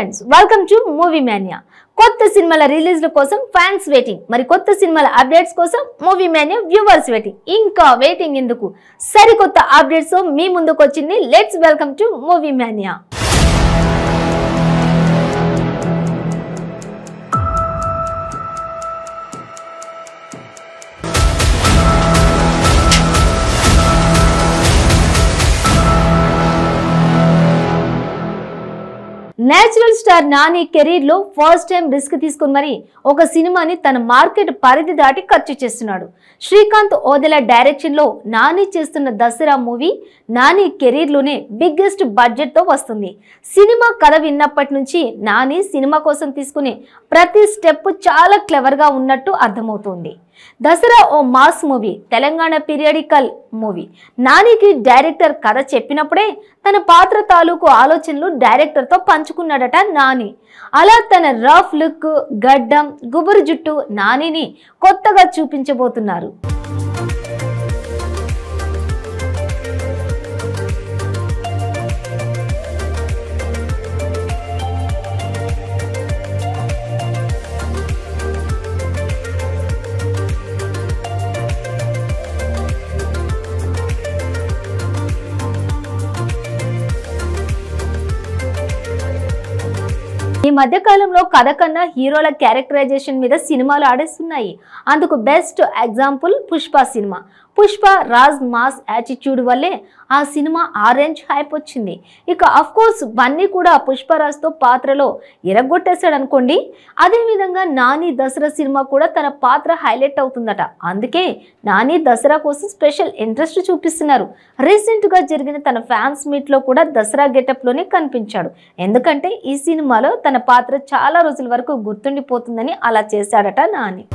Friends, welcome to movie mania. కొత్త సినిమాల రిలీజ్ల కోసం ఫ్యాన్స్ వెయిటింగ్. మరి కొత్త సినిమాల అప్డేట్స్ కోసం మూవీ మానియా వ్యూవర్స్ వెయిటింగ్. ఇంకా వెయిటింగ్ ఎందుకు? సరికొత్త అప్డేట్స్ మీ ముందుకు వచ్చింది. Let's welcome to movie mania. Natural star Nani career లో ఫస్ట్ టైం రిస్క్ తీసుకుని మరి ఒక సినిమాని తన మార్కెట్ పరిధి దాటి ఖర్చు చేస్తున్నాడు. శ్రీకాంత్ ఓదెల డైరెక్షన్ లో నాని చేస్తున్న దసరా మూవీ నాని కెరీర్ లోనే బిగ్గెస్ట్ బడ్జెట్ తో వస్తుంది. సినిమా కథ విన్నప్పటి నుంచి నాని సినిమా కోసం తీసుకునే ప్రతి స్టెప్ చాలా క్లెవర్ గా ఉన్నట్టు అర్థమవుతుంది. దసరా ఓ mass movie, Telangana periodical movie. నానికి డైరెక్టర్ కథ చెప్పినప్పుడే తన పాత్ర తాలూకు ఆలోచనలు డైరెక్టర్ తో పంచుకున్నాడట నాని. అలా తన రఫ్ లుక్, గడ్డం, గుబురు జుట్టు నానిని కొత్తగా చూపించబోతున్నారు. ఈ మధ్య కాలంలో కథ కన్నా హీరోల క్యారెక్టరైజేషన్ మీద సినిమాలు ఆడేస్తున్నాయి. అందుకు best example Pushpa cinema. Pushpa Raj mass attitude వల్లే ఆ సినిమా ఆరెంజ్ హైప్ వచ్చింది. ఇక అఫ్ కోర్స్ బన్నీ కూడా పుష్పరాజ్ తో పాత్రలో ఎరగొట్టేశాడు అనుకోండి. అదేవిధంగా నాని దసరా సినిమా కూడా తన పాత్ర హైలైట్ అవుతుందట. అందుకే నాని దసరా కోసం స్పెషల్ ఇంట్రెస్ట్ చూపిస్తున్నారు. రీసెంట్ గా జరిగిన తన ఫ్యాన్స్ మీట్ లో కూడా దసరా గెటప్ లోనే కనిపించాడు. ఎందుకంటే ఈ సినిమాలో తన పాత్ర చాలా రోజుల వరకు గుర్తుండిపోతుందని అలా చేశాడట నాని.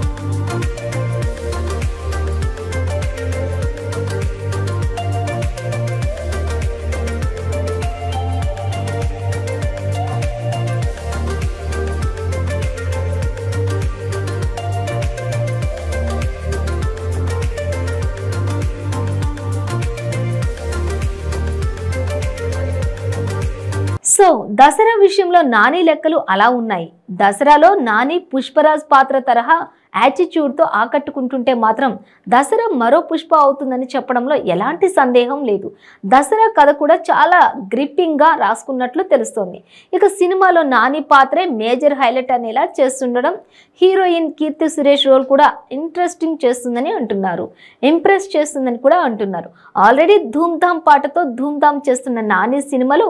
సో దసరా విషయంలో నాని లెక్కలు అలా ఉన్నాయి. దసరాలో నాని పుష్పరాజ్ పాత్ర తరహా యాటిట్యూడ్తో ఆకట్టుకుంటుంటే మాత్రం దసరా మరో పుష్ప అవుతుందని చెప్పడంలో ఎలాంటి సందేహం లేదు. దసరా కథ కూడా చాలా గ్రిప్పింగ్గా రాసుకున్నట్లు తెలుస్తోంది. ఇక సినిమాలో నాని పాత్రే మేజర్ హైలైట్ అనేలా చేస్తుండడం, హీరోయిన్ కీర్తి సురేష్ రోల్ కూడా ఇంట్రెస్టింగ్ చేస్తుందని అంటున్నారు, ఇంప్రెస్ చేస్తుందని కూడా అంటున్నారు. ఆల్రెడీ ధూమ్ధామ్ పాటతో ధూమ్ధామ్ చేస్తున్న నాని సినిమాలో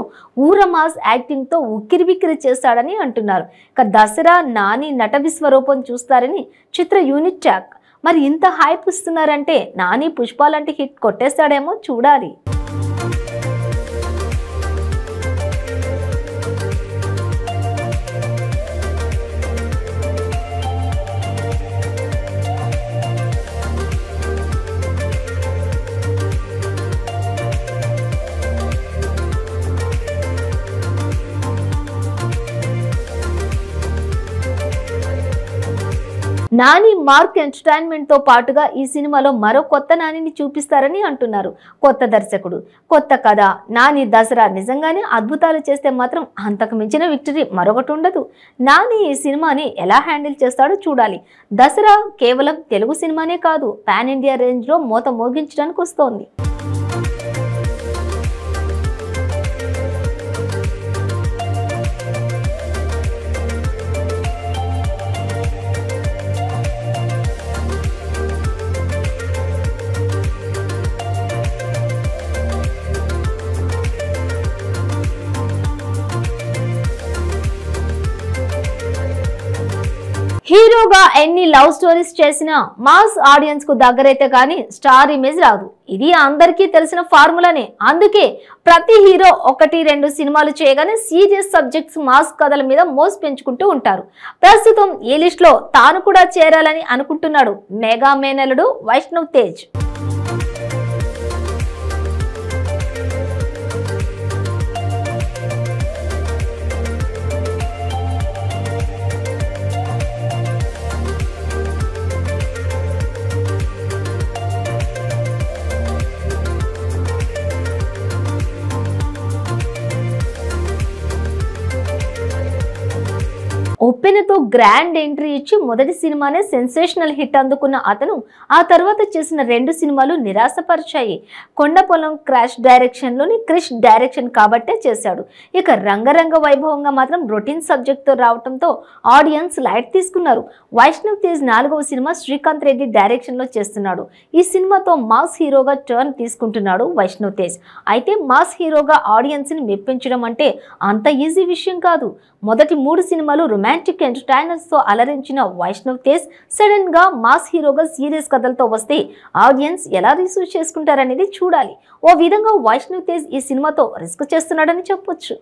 ఊరమాస్ యాక్టింగ్తో ఉక్కిరిబిక్కిరి చేస్తాడని అంటున్నారు. ఇక దసరా నాని నట విశ్వరూపం చూస్తారని చిత్ర యూనిట్ టాక్. మరి ఇంత హైప్ ఇస్తున్నారంటే నాని పుష్ప లాంటి హిట్ కొట్టేస్తాడేమో చూడాలి. నాని మార్క్ ఎంటర్టైన్మెంట్ తో పాటుగా ఈ సినిమాలో మరో కొత్త నానిని చూపిస్తారని అంటున్నారు. కొత్త దర్శకుడు, కొత్త కథ. నాని దసరా నిజంగానే అద్భుతాలు చేస్తే మాత్రం అంతకు మించిన విక్టరీ మరొకటి ఉండదు. నాని ఈ సినిమాని ఎలా హ్యాండిల్ చేస్తాడో చూడాలి. దసరా కేవలం తెలుగు సినిమానే కాదు, పాన్ ఇండియా రేంజ్ లో మోత మోగించడానికి వస్తోంది. హీరోగా ఎన్ని లవ్ స్టోరీస్ చేసినా మాస్ ఆడియన్స్ కు దగ్గరైతే కానీ స్టార్ ఇమేజ్ రాదు. ఇది అందరికీ తెలిసిన ఫార్ములానే. అందుకే ప్రతి హీరో 1-2 సినిమాలు చేయగానే సీరియస్ సబ్జెక్ట్స్, మాస్ కథల మీద మోస్ పెంచుకుంటూ ఉంటారు. ప్రస్తుతం ఈ లిస్ట్ లో తాను కూడా చేరాలని అనుకుంటున్నాడు మెగా మేనలుడు వైష్ణవ్ తేజ్. ఉప్పెనతో గ్రాండ్ ఎంట్రీ ఇచ్చి మొదటి సినిమానే సెన్సేషనల్ హిట్ అందుకున్న అతను ఆ తర్వాత చేసిన 2 సినిమాలు నిరాశపరిచాయి. కొండపొలం క్రాష్ డైరెక్షన్లోని క్రిష్ డైరెక్షన్ కాబట్టే చేశాడు. ఇక రంగరంగ వైభవంగా మాత్రం రొటీన్ సబ్జెక్ట్తో రావడంతో ఆడియన్స్ లైట్ తీసుకున్నారు. వైష్ణవ్ తేజ్ 4వ సినిమా శ్రీకాంత్ రెడ్డి డైరెక్షన్లో చేస్తున్నాడు. ఈ సినిమాతో మాస్ హీరోగా టర్న్ తీసుకుంటున్నాడు వైష్ణవ్ తేజ్. అయితే మాస్ హీరోగా ఆడియన్స్ని మెప్పించడం అంటే అంత ఈజీ విషయం కాదు. మొదటి 3 సినిమాలు రొమాంటిక్ ఎంటర్టైనర్స్ తో అలరించిన వైష్ణవ్ తేజ్ సడన్ గా మాస్ హీరోగా సీరియస్ కథలతో వస్తే ఆడియన్స్ ఎలా రిసీవ్ చేసుకుంటారనేది చూడాలి. ఓ విధంగా వైష్ణవ్ తేజ్ ఈ సినిమాతో రిస్క్ చేస్తున్నాడని చెప్పొచ్చు.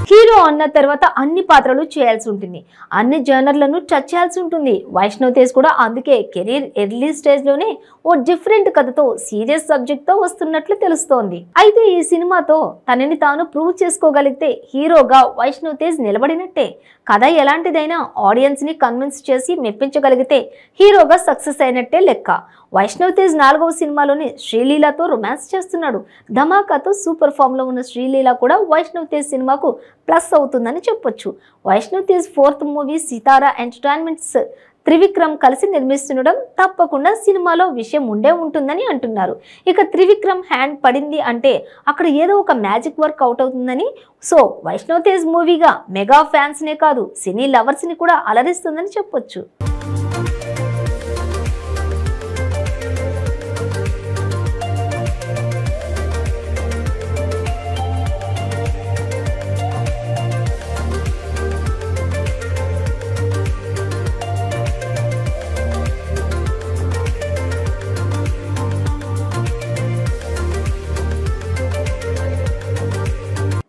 హీరో అన్న తర్వాత అన్ని పాత్రలు చేయాల్సి ఉంటుంది, అన్ని జనర్లను టచ్ చేయాల్సి ఉంటుంది. వైష్ణవ్ తేజ్ కూడా అందుకే కెరీర్ ఎర్లీ స్టేజ్ లోనే ఓ డిఫరెంట్ కథతో సీరియస్ సబ్జెక్ట్ తో వస్తున్నట్లు తెలుస్తోంది. అయితే ఈ సినిమాతో తనని తాను ప్రూవ్ చేసుకోగలిగితే హీరోగా వైష్ణవ్ తేజ్ నిలబడినట్టే. కథ ఎలాంటిదైనా ఆడియన్స్ ని కన్విన్స్ చేసి మెప్పించగలిగితే హీరోగా సక్సెస్ అయినట్టే లెక్క. వైష్ణవ్ తేజ్ 4వ సినిమాలోని శ్రీలీలతో రొమాన్స్ చేస్తున్నాడు. ధమాకాతో సూపర్ ఫామ్ లో ఉన్న శ్రీలీల కూడా వైష్ణవ్ తేజ్ సినిమాకు ప్లస్ అవుతుందని చెప్పొచ్చు. వైష్ణవ్ తేజ్ 4th మూవీ సితారా ఎంటర్టైన్మెంట్స్ త్రివిక్రమ్ కలిసి నిర్మిస్తుండడం తప్పకుండా సినిమాలో విషయం ఉండే ఉంటుందని అంటున్నారు. ఇక త్రివిక్రమ్ హ్యాండ్ పడింది అంటే అక్కడ ఏదో ఒక మ్యాజిక్ వర్క్ అవుట్ అవుతుందని. సో వైష్ణవ్ తేజ్ మూవీగా మెగా ఫ్యాన్స్ నే కాదు సినీ లవర్స్ ని కూడా అలరిస్తుందని చెప్పొచ్చు.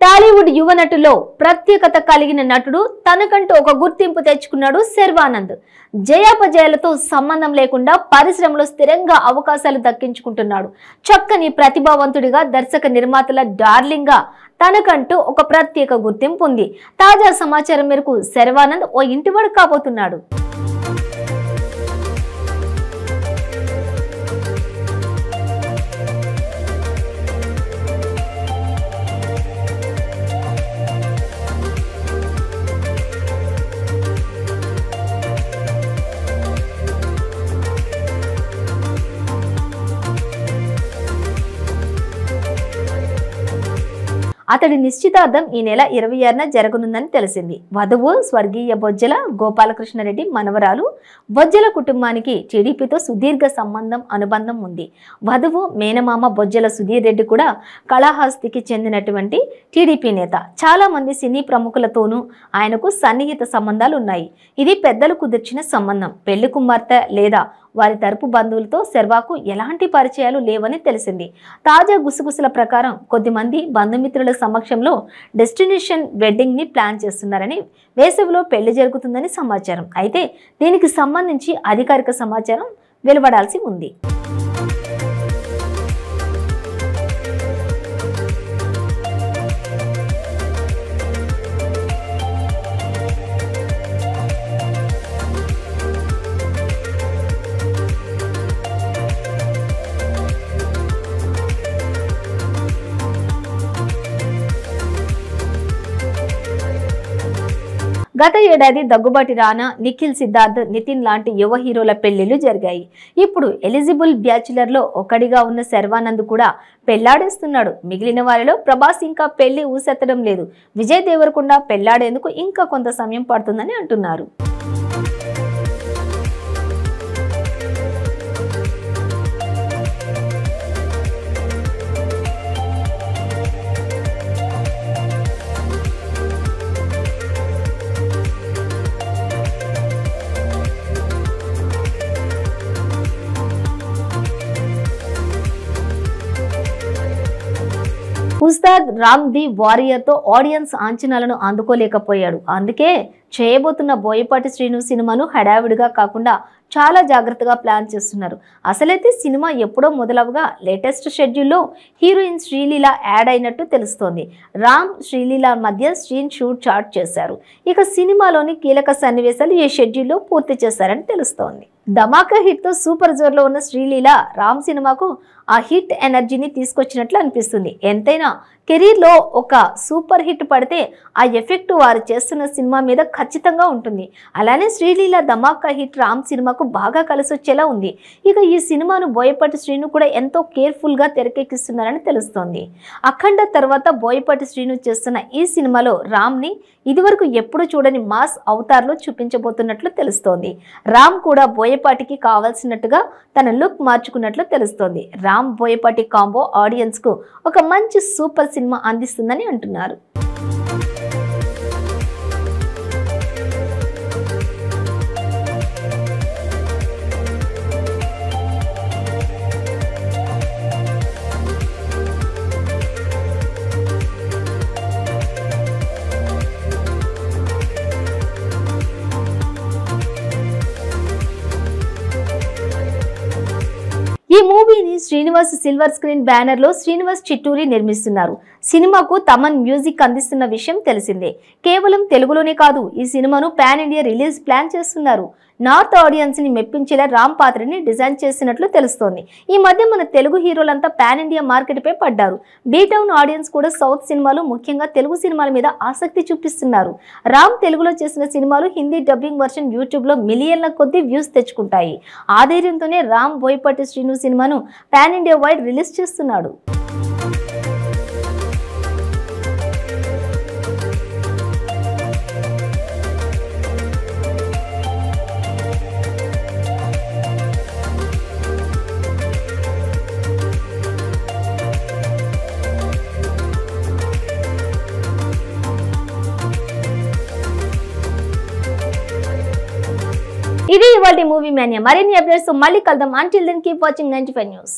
టాలీవుడ్ యువ నటులో ప్రత్యేకత కలిగిన నటుడు, తనకంటూ ఒక గుర్తింపు తెచ్చుకున్నాడు శర్వానంద్. జయాపజయాలతో సంబంధం లేకుండా పరిశ్రమలో స్థిరంగా అవకాశాలు దక్కించుకుంటున్నాడు. చక్కని ప్రతిభావంతుడిగా, దర్శక నిర్మాతల డార్లింగ్ గా తనకంటూ ఒక ప్రత్యేక గుర్తింపు ఉంది. తాజా సమాచారం మేరకు శర్వానంద్ ఓ ఇంటివాడు కాబోతున్నాడు. అతడి నిశ్చితార్థం ఈ నెల 26న జరగనుందని తెలిసింది. వధువు స్వర్గీయ బొజ్జల గోపాలకృష్ణారెడ్డి మనవరాలు. బొజ్జల కుటుంబానికి టీడీపీతో సుదీర్ఘ అనుబంధం ఉంది. వధువు మేనమామ బొజ్జల సుధీర్ రెడ్డి కూడా కళాహస్తికి చెందినటువంటి టీడీపీ నేత. చాలా మంది సినీ ప్రముఖులతోనూ ఆయనకు సన్నిహిత సంబంధాలు ఉన్నాయి. ఇది పెద్దలు కుదిర్చిన సంబంధం. పెళ్లి కుమార్తె లేదా వారి తరపు బంధువులతో శర్వాకు ఎలాంటి పరిచయాలు లేవని తెలిసింది. తాజా గుసగుసల ప్రకారం కొద్దిమంది బంధుమిత్రుల సమక్షంలో డెస్టినేషన్ వెడ్డింగ్ ని ప్లాన్ చేస్తున్నారని, వేసవిలో పెళ్లి జరుగుతుందని సమాచారం. అయితే దీనికి సంబంధించి అధికారిక సమాచారం వెలువడాల్సి ఉంది. గత ఏడాది దగ్గుబాటి రానా, నిఖిల్, సిద్ధార్థ్, నితిన్ లాంటి యువ హీరోల పెళ్లిళ్లు జరిగాయి. ఇప్పుడు ఎలిజిబుల్ బ్యాచులర్లో ఒకడిగా ఉన్న శర్వానంద్ కూడా పెళ్లాడేస్తున్నాడు. మిగిలిన వారిలో ప్రభాస్ ఇంకా పెళ్లి ఊసెత్తడం లేదు. విజయ్ దేవరకొండ పెళ్లాడేందుకు ఇంకా కొంత సమయం పడుతుందని అంటున్నారు. ఉస్తాద్ రామ్ ది వారియర్ తో ఆడియన్స్ అంచనాలను అందుకోలేకపోయాడు. అందుకే చేయబోతున్న బోయపాటి శ్రీను సినిమాను హడావిడిగా కాకుండా చాలా జాగ్రత్తగా ప్లాన్ చేస్తున్నారు. అసలైతే సినిమా ఎప్పుడో మొదలవగా లేటెస్ట్ షెడ్యూల్లో హీరోయిన్ శ్రీలీల యాడ్ అయినట్టు తెలుస్తోంది. రామ్ శ్రీలీల మధ్య సీన్ షూట్ చాట్ చేశారు. ఇక సినిమాలోని కీలక సన్నివేశాలు ఈ షెడ్యూల్లో పూర్తి చేశారని తెలుస్తోంది. ధమాకా హిట్తో సూపర్ జోర్లో ఉన్న శ్రీలీల రామ్ సినిమాకు ఆ హిట్ ఎనర్జీని తీసుకొచ్చినట్లు అనిపిస్తుంది. ఎంతైనా కెరీర్లో ఒక సూపర్ హిట్ పడితే ఆ ఎఫెక్ట్ వారు చేస్తున్న సినిమా మీద ఖచ్చితంగా ఉంటుంది. అలానే శ్రీలీల ధమాకా హిట్ రామ్ సినిమాకు బాగా కలిసి వచ్చేలా ఉంది. ఇక ఈ సినిమాను బోయపాటి శ్రీను కూడా ఎంతో కేర్ఫుల్గా తెరకెక్కిస్తున్నారని తెలుస్తోంది. అఖండ తర్వాత బోయపాటి శ్రీను చేస్తున్న ఈ సినిమాలో రామ్ని ఇదివరకు ఎప్పుడు చూడని మాస్ అవతార్లో చూపించబోతున్నట్లు తెలుస్తోంది. రామ్ కూడా బోయపాటికి కావాల్సినట్టుగా తన లుక్ మార్చుకున్నట్లు తెలుస్తోంది. రామ్ బోయపాటి కాంబో ఆడియన్స్ కు ఒక మంచి సూపర్ సినిమా అందిస్తుందని అంటున్నారు. ఈ మూవీని శ్రీనివాస్ సిల్వర్ స్క్రీన్ బ్యానర్ లో శ్రీనివాస్ చిట్టూరి నిర్మిస్తున్నారు. సినిమాకు తమన్ మ్యూజిక్ అందిస్తున్న విషయం తెలిసిందే. కేవలం తెలుగులోనే కాదు, ఈ సినిమాను పాన్ ఇండియా రిలీజ్ ప్లాన్ చేస్తున్నారు. నార్త్ ఆడియన్స్ ని మెప్పించేలా రామ్ పాత్రని డిజైన్ చేసినట్లు తెలుస్తోంది. ఈ మధ్య మన తెలుగు హీరోలంతా పాన్ ఇండియా మార్కెట్ పై పడ్డారు. బీటౌన్ ఆడియన్స్ కూడా సౌత్ సినిమాలు, ముఖ్యంగా తెలుగు సినిమాల మీద ఆసక్తి చూపిస్తున్నారు. రామ్ తెలుగులో చేసిన సినిమాలు హిందీ డబ్బింగ్ వర్షన్ యూట్యూబ్ లో మిలియన్ల కొద్ది వ్యూస్ తెచ్చుకుంటాయి. ఆ ధైర్యంతోనే రామ్ బోయపాటి శ్రీను సినిమాను పాన్ ఇండియా వైడ్ రిలీజ్ చేస్తున్నాడు. ఇది ఇవాల్టి మూవీ మేనియా. మరిన్ని అప్డేట్స్ మళ్ళీ కలుద్దాం. Until then keep watching 95 news.